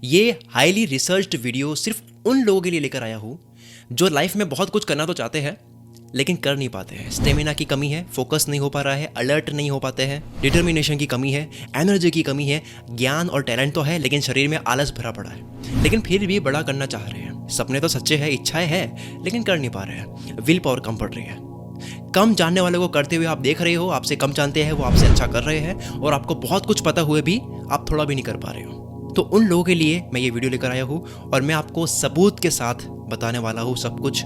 ये highly researched video सिर्फ उन लोगों के लिए लेकर आया हूँ जो लाइफ में बहुत कुछ करना तो चाहते हैं लेकिन कर नहीं पाते हैं। स्टेमिना की कमी है, फोकस नहीं हो पा रहा है, अलर्ट नहीं हो पाते हैं, डिटर्मिनेशन की कमी है, एनर्जी की कमी है, ज्ञान और टैलेंट तो है लेकिन शरीर में आलस भरा पड़ा है, लेकिन फिर भी बड़ा करना चाह रहे हैं। सपने तो सच्चे हैं, इच्छाएं हैं लेकिन कर नहीं पा रहे हैं। विल पावर कम पड़ रही है। कम जानने वाले को करते हुए आप देख रहे हो, आपसे कम जानते हैं वो आपसे अच्छा कर रहे हैं, और आपको बहुत कुछ पता हुए भी आप थोड़ा भी नहीं कर पा रहे हो। तो उन लोगों के लिए मैं ये वीडियो लेकर आया हूँ और मैं आपको सबूत के साथ बताने वाला हूँ सब कुछ।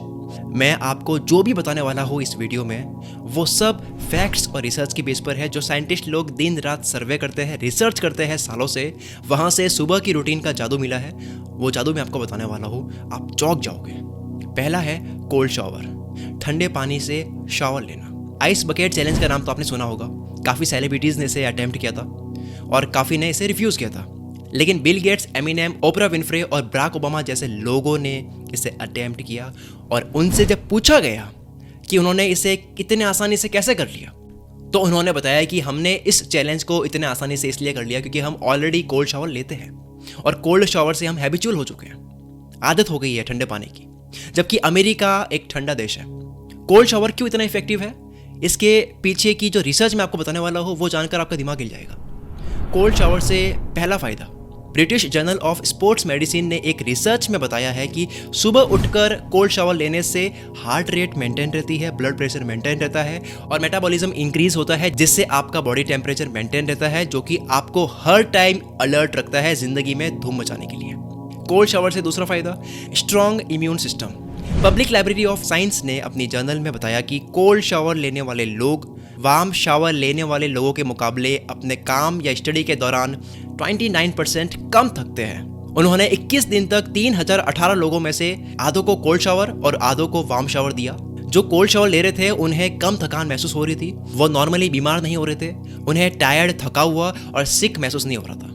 मैं आपको जो भी बताने वाला हूँ इस वीडियो में वो सब फैक्ट्स और रिसर्च की बेस पर है। जो साइंटिस्ट लोग दिन रात सर्वे करते हैं, रिसर्च करते हैं सालों से, वहाँ से सुबह की रूटीन का जादू मिला है। वो जादू मैं आपको बताने वाला हूँ, आप चौंक जाओगे। पहला है कोल्ड शावर, ठंडे पानी से शावर लेना। आइस बकेट चैलेंज का नाम तो आपने सुना होगा। काफ़ी सेलिब्रिटीज़ ने इसे अटेम्प्ट किया था और काफ़ी ने इसे रिफ्यूज़ किया था, लेकिन Bill Gates, Eminem, Oprah Winfrey और बराक ओबामा जैसे लोगों ने इसे अटेम्प्ट किया। और उनसे जब पूछा गया कि उन्होंने इसे कितने आसानी से कैसे कर लिया, तो उन्होंने बताया कि हमने इस चैलेंज को इतने आसानी से इसलिए कर लिया क्योंकि हम ऑलरेडी कोल्ड शावर लेते हैं और कोल्ड शावर से हम हैबिचुअल हो चुके हैं, आदत हो गई है ठंडे पानी की। जबकि अमेरिका एक ठंडा देश है। कोल्ड शावर क्यों इतना इफेक्टिव है, इसके पीछे की जो रिसर्च मैं आपको बताने वाला हूँ वो जानकर आपका दिमाग हिल जाएगा। कोल्ड शावर से पहला फायदा, British journal of sports medicine ने एक रिसर्च में बताया है कि सुबह उठकर कोल्ड शावर लेने से हार्ट रेट मेंटेन रहती है, ब्लड प्रेशर मेंटेन रहता है और मेटाबॉलिज्म इंक्रीज होता है, जिससे आपका बॉडी टेम्परेचर मेंटेन रहता है, जो कि आपको हर टाइम अलर्ट रखता है जिंदगी में धूम मचाने के लिए। कोल्ड शावर से दूसरा फायदा, strong immune system. Public library of science ने अपनी जर्नल में बताया कि कोल्ड शावर लेने वाले लोग वार्म शावर लेने वाले लोगों के मुकाबले अपने काम या स्टडी के दौरान 29% कम थकते हैं। उन्होंने 21 दिन तक 3018 लोगों में से आधों को कोल्ड शावर और आधों को वार्म शावर दिया। जो कोल्ड शावर ले रहे थे उन्हें कम थकान महसूस हो रही थी, वो नॉर्मली बीमार नहीं हो रहे थे, उन्हें टायर्ड, थका हुआ और सिक महसूस नहीं हो रहा था।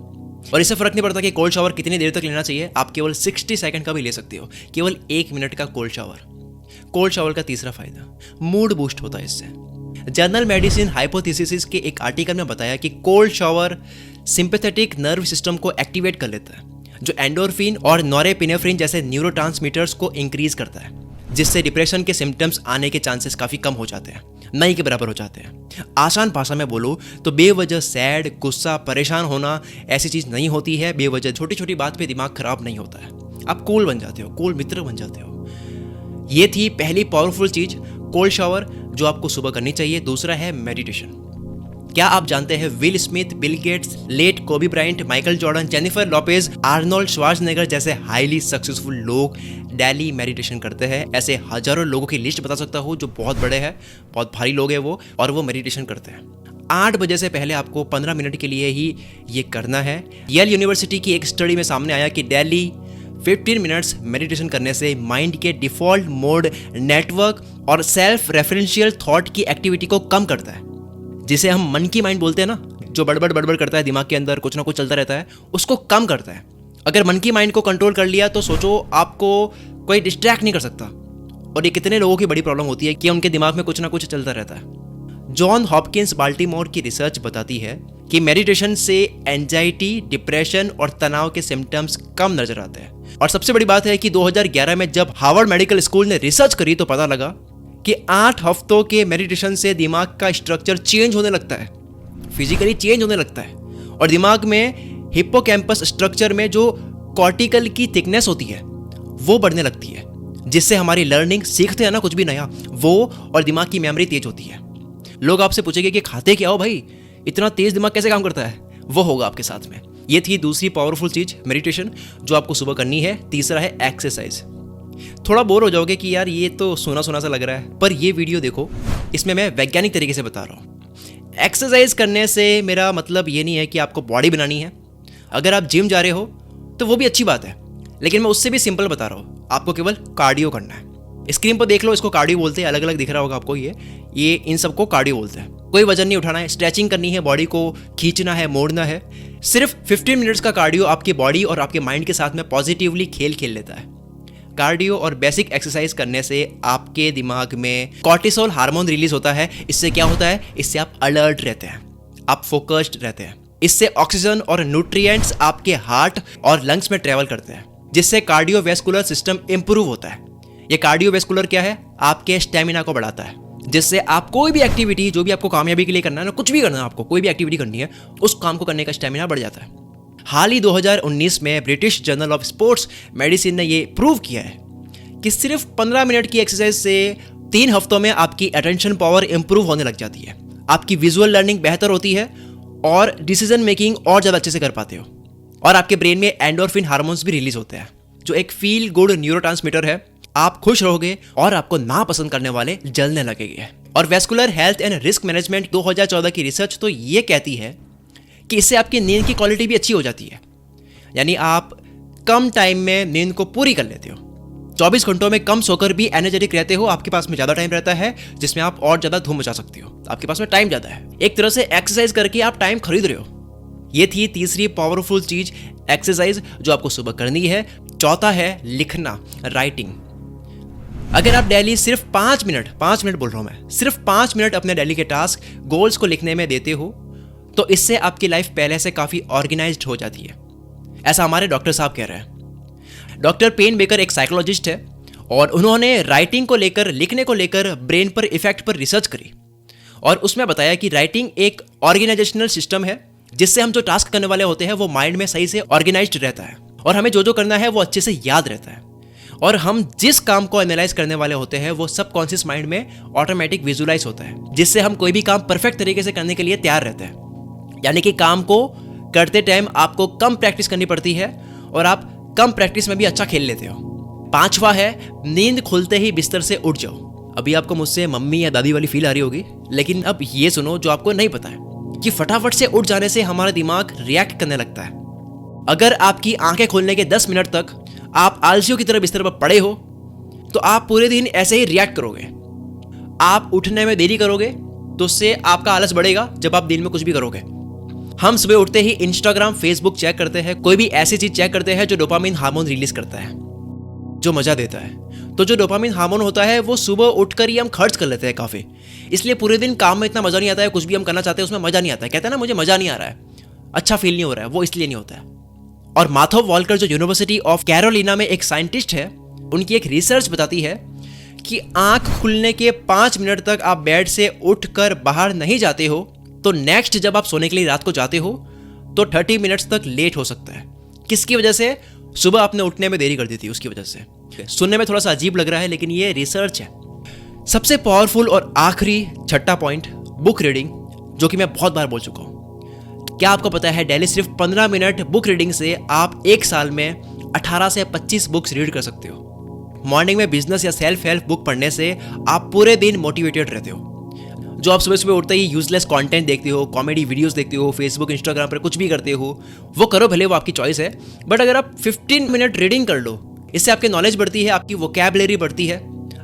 और इससे फर्क नहीं पड़ता कि कोल्ड शावर कितनी देर तक लेना चाहिए, आप केवल 60 सेकंड का भी ले सकते हो, केवल 1 मिनट का कोल्ड शावर। कोल्ड शावर का तीसरा फायदा, मूड बूस्ट होता है इससे। जर्नल मेडिसिन हाइपोथेसिस के एक आर्टिकल में बताया कि cold shower sympathetic nerve system को एक्टिवेट कर लेता है, जो एंडोर्फिन और नॉरेपिनेफ्रिन जैसे न्यूरोट्रांसमीटर्स को इंक्रीज करता है, जिससे डिप्रेशन के सिम्टम्स आने के चांसेस काफ़ी कम हो जाते हैं, नहीं के बराबर हो जाते हैं। आसान भाषा में बोलो तो बेवजह सैड, गुस्सा, परेशान होना ऐसी चीज़ नहीं होती है। बेवजह छोटी छोटी बात पे दिमाग खराब नहीं होता है, आप कूल बन जाते हो, कूल मित्र बन जाते हो। ये थी पहली पावरफुल चीज़, कोल्ड शावर, जो आपको सुबह करनी चाहिए। दूसरा है मेडिटेशन। क्या आप जानते हैं Will Smith, Bill Gates, late Kobe Bryant, Michael Jordan, Jennifer Lopez, Arnold Schwarzenegger जैसे हाईली सक्सेसफुल लोग डेली मेडिटेशन करते हैं। ऐसे हजारों लोगों की लिस्ट बता सकता हूँ जो बहुत बड़े हैं, बहुत भारी लोग हैं वो, और वो मेडिटेशन करते हैं। 8 बजे से पहले आपको 15 मिनट के लिए ही ये करना है। येल यूनिवर्सिटी की एक स्टडी में सामने आया कि डेली 15 मिनट्स मेडिटेशन करने से माइंड के डिफ़ॉल्ट मोड, नेटवर्क और सेल्फ रेफरेंशियल थॉट की एक्टिविटी को कम करता है, जिसे हम मन की माइंड बोलते हैं ना, जो बड़बड़ करता है दिमाग के अंदर, कुछ ना कुछ चलता रहता है, उसको कम करता है। अगर मन की माइंड को कंट्रोल कर लिया तो सोचो आपको कोई डिस्ट्रैक्ट नहीं कर सकता। और ये कितने लोगों की बड़ी प्रॉब्लम होती है कि उनके दिमाग में कुछ ना कुछ चलता रहता है। जॉन हॉपकिंस बाल्टीमोर की रिसर्च बताती है कि मेडिटेशन से एंजाइटी, डिप्रेशन और तनाव के सिम्टम्स कम नजर आते हैं। और सबसे बड़ी बात है कि 2011 में जब हार्वर्ड मेडिकल स्कूल ने रिसर्च करी तो पता लगा कि 8 हफ्तों के मेडिटेशन से दिमाग का स्ट्रक्चर चेंज होने लगता है, फिजिकली चेंज होने लगता है, और दिमाग में हिप्पोकैम्पस स्ट्रक्चर में जो कॉर्टिकल की थिकनेस होती है वो बढ़ने लगती है, जिससे हमारी लर्निंग, सीखते हैं ना कुछ भी नया, वो और दिमाग की मेमोरी तेज होती है। लोग आपसे पूछेंगे कि खाते क्या हो भाई, इतना तेज दिमाग कैसे काम करता है, वो होगा आपके साथ में। ये थी दूसरी पावरफुल चीज, मेडिटेशन, जो आपको सुबह करनी है। तीसरा है एक्सरसाइज। थोड़ा बोर हो जाओगे कि यार ये तो सुना सुना सा लग रहा है, पर ये वीडियो देखो, इसमें मैं वैज्ञानिक तरीके से बता रहा हूँ। एक्सरसाइज करने से मेरा मतलब ये नहीं है कि आपको बॉडी बनानी है। अगर आप जिम जा रहे हो तो वो भी अच्छी बात है, लेकिन मैं उससे भी सिंपल बता रहा हूँ, आपको केवल कार्डियो करना है। स्क्रीन पर देख लो, इसको कार्डियो बोलते हैं, अलग अलग दिख रहा होगा आपको, ये इन सबको कार्डियो बोलते हैं। कोई वजन नहीं उठाना है, स्ट्रेचिंग करनी है, बॉडी को खींचना है, मोड़ना है। सिर्फ 15 मिनट्स का कार्डियो आपकी बॉडी और आपके माइंड के साथ में पॉजिटिवली खेल खेल लेता है। कार्डियो और बेसिक एक्सरसाइज करने से आपके दिमाग में कॉर्टिसोल हार्मोन रिलीज होता है। इससे क्या होता है, इससे आप अलर्ट रहते हैं, आप फोकस्ड रहते हैं। इससे ऑक्सीजन और न्यूट्रिएंट्स आपके हार्ट और लंग्स में ट्रेवल करते हैं, जिससे कार्डियोवैस्कुलर सिस्टम इंप्रूव होता है। ये कार्डियोवैस्कुलर क्या है? आपके स्टेमिना को बढ़ाता है, जिससे आप कोई भी एक्टिविटी, जो भी आपको कामयाबी के लिए करना है ना, कुछ भी करना है, आपको कोई भी एक्टिविटी करनी है, उस काम को करने का स्टेमिना बढ़ जाता है। हाल ही 2019 में British journal of sports medicine ने ये प्रूव किया है कि सिर्फ 15 मिनट की एक्सरसाइज से 3 हफ्तों में आपकी अटेंशन पावर इंप्रूव होने लग जाती है, आपकी विजुअल लर्निंग बेहतर होती है और डिसीजन मेकिंग और ज़्यादा अच्छे से कर पाते हो, और आपके ब्रेन में एंडोर्फिन हार्मोन्स भी रिलीज होते हैं, जो एक फील गुड न्यूरोट्रांसमीटर है। आप खुश रहोगे और आपको नापसंद करने वाले जलने लगेंगे। और vascular health and risk management 2014 की रिसर्च तो ये कहती है कि इससे आपकी नींद की क्वालिटी भी अच्छी हो जाती है, यानी आप कम टाइम में नींद को पूरी कर लेते हो। 24 घंटों में कम सोकर भी एनर्जेटिक रहते हो, आपके पास में ज़्यादा टाइम रहता है जिसमें आप और ज़्यादा धूम मचा सकते हो, आपके पास में टाइम ज़्यादा है। एक तरह से एक्सरसाइज करके आप टाइम खरीद रहे हो। ये थी तीसरी पावरफुल चीज, एक्सरसाइज, जो आपको सुबह करनी है। चौथा है लिखना, राइटिंग। अगर आप डेली सिर्फ 5 मिनट बोल रहा हूं मैं, सिर्फ 5 मिनट अपने डेली के टास्क, गोल्स को लिखने में देते हो, तो इससे आपकी लाइफ पहले से काफ़ी ऑर्गेनाइज्ड हो जाती है। ऐसा हमारे डॉक्टर साहब कह रहे हैं। डॉक्टर पेन बेकर एक साइकोलॉजिस्ट है और उन्होंने राइटिंग को लेकर, लिखने को लेकर ब्रेन पर इफेक्ट पर रिसर्च करी, और उसमें बताया कि राइटिंग एक ऑर्गेनाइजेशनल सिस्टम है, जिससे हम जो टास्क करने वाले होते हैं वो माइंड में सही से ऑर्गेनाइज्ड रहता है, और हमें जो जो करना है वो अच्छे से याद रहता है, और हम जिस काम को एनालाइज करने वाले होते हैं वो सबकॉन्शियस माइंड में ऑटोमेटिक विजुलाइज होता है, जिससे हम कोई भी काम परफेक्ट तरीके से करने के लिए तैयार रहते हैं। यानी कि काम को करते टाइम आपको कम प्रैक्टिस करनी पड़ती है और आप कम प्रैक्टिस में भी अच्छा खेल लेते हो। 5वां है नींद खुलते ही बिस्तर से उठ जाओ। अभी आपको मुझसे मम्मी या दादी वाली फील आ रही होगी, लेकिन अब ये सुनो जो आपको नहीं पता है कि फटाफट से उठ जाने से हमारा दिमाग रिएक्ट करने लगता है। अगर आपकी आंखें खोलने के 10 मिनट तक आप आलसियों की तरह बिस्तर पर पड़े हो, तो आप पूरे दिन ऐसे ही रिएक्ट करोगे। आप उठने में देरी करोगे तो उससे आपका आलस बढ़ेगा जब आप दिन में कुछ भी करोगे। हम सुबह उठते ही इंस्टाग्राम, फेसबुक चेक करते हैं, कोई भी ऐसी चीज चेक करते हैं जो डोपामिन हार्मोन रिलीज करता है, जो मजा देता है। तो जो डोपामिन हार्मोन होता है वो सुबह उठकर ही हम खर्च कर लेते हैं काफी, इसलिए पूरे दिन काम में इतना मजा नहीं आता है, कुछ भी हम करना चाहते हैं उसमें मजा नहीं आता है। कहते हैं ना, मुझे मजा नहीं आ रहा है, अच्छा फील नहीं हो रहा है, वो इसलिए नहीं होता है। और माथो वॉल्कर जो यूनिवर्सिटी ऑफ कैरोलिना में एक साइंटिस्ट है, उनकी एक रिसर्च बताती है कि आंख खुलने के 5 मिनट तक आप बेड से उठकर बाहर नहीं जाते हो, तो नेक्स्ट जब आप सोने के लिए रात को जाते हो तो 30 मिनट्स तक लेट हो सकता है। किसकी वजह से? सुबह आपने उठने में देरी कर दी थी, उसकी वजह से। सुनने में थोड़ा सा अजीब लग रहा है, लेकिन ये रिसर्च है। सबसे पावरफुल और आखिरी छठा पॉइंट, बुक रीडिंग, जो कि मैं बहुत बार बोल चुका हूं। क्या आपको पता है डेली सिर्फ 15 मिनट बुक रीडिंग से आप एक साल में 18 से 25 बुक्स रीड कर सकते हो। मॉर्निंग में बिजनेस या सेल्फ हेल्प बुक पढ़ने से आप पूरे दिन मोटिवेटेड रहते हो। जो आप सुबह सुबह उठते ही यूजलेस कंटेंट देखते हो, कॉमेडी वीडियोस देखते हो, फेसबुक, इंस्टाग्राम पर कुछ भी करते हो, वो करो, भले वो आपकी चॉइस है, बट अगर आप 15 मिनट रीडिंग कर लो, इससे आपकी नॉलेज बढ़ती है, आपकी वोकैबुलरी बढ़ती है,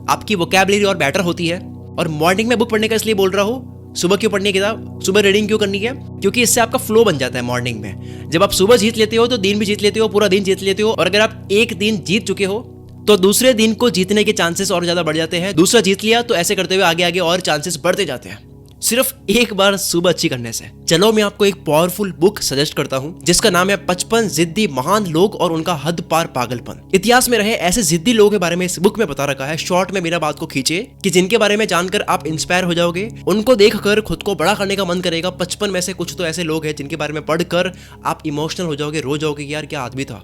आपकी वोकैबुलरी और बेटर होती है। और मॉर्निंग में बुक पढ़ने का इसलिए बोल रहा हूँ, सुबह क्यों पढ़नी है किताब, सुबह रीडिंग क्यों करनी है? क्योंकि इससे आपका फ्लो बन जाता है मॉर्निंग में। जब आप सुबह जीत लेते हो तो दिन भी जीत लेते हो, पूरा दिन जीत लेते हो, और अगर आप एक दिन जीत चुके हो तो दूसरे दिन को जीतने के चांसेस और ज्यादा बढ़ जाते हैं। दूसरा जीत लिया तो ऐसे करते हुए आगे आगे और चांसेस बढ़ते जाते हैं, सिर्फ एक बार सुबह अच्छी करने से। चलो मैं आपको एक पावरफुल बुक सजेस्ट करता हूं, जिसका नाम है 55 जिद्दी महान लोग और उनका हद पार पागलपन। इतिहास में रहे ऐसे जिद्दी लोगों के बारे में इस बुक में बता रखा है। शॉर्ट में मेरा बात को खींचे कि जिनके बारे में जानकर आप इंस्पायर हो जाओगे, उनको देखकर खुद को बड़ा करने का मन करेगा। 55 में से कुछ तो ऐसे लोग हैं जिनके बारे में पढ़कर आप इमोशनल हो जाओगे, रो जाओगे कि यार क्या आदमी था,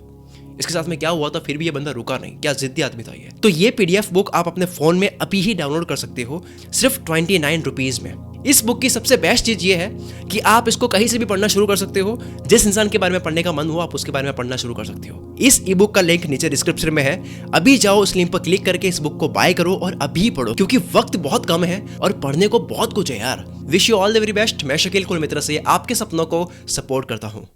इसके साथ में क्या हुआ था, फिर भी ये बंदा रुका नहीं, क्या जिद्दी आदमी था ये। तो ये PDF बुक आप अपने फोन में अभी ही डाउनलोड कर सकते हो, सिर्फ 29 रुपीज में। इस बुक की सबसे बेस्ट चीज ये है कि आप इसको कहीं से भी पढ़ना शुरू कर सकते हो। जिस इंसान के बारे में पढ़ने का मन हो आप उसके बारे में पढ़ना शुरू कर सकते हो। इस ई बुक का लिंक नीचे डिस्क्रिप्शन में है, अभी जाओ उस लिंक पर क्लिक करके इस बुक को बाय करो और अभी पढ़ो, क्योंकि वक्त बहुत कम है और पढ़ने को बहुत कुछ है यार। Wish you all the very best. मैं शकील कुल मित्र से आपके सपनों को सपोर्ट करता हूँ।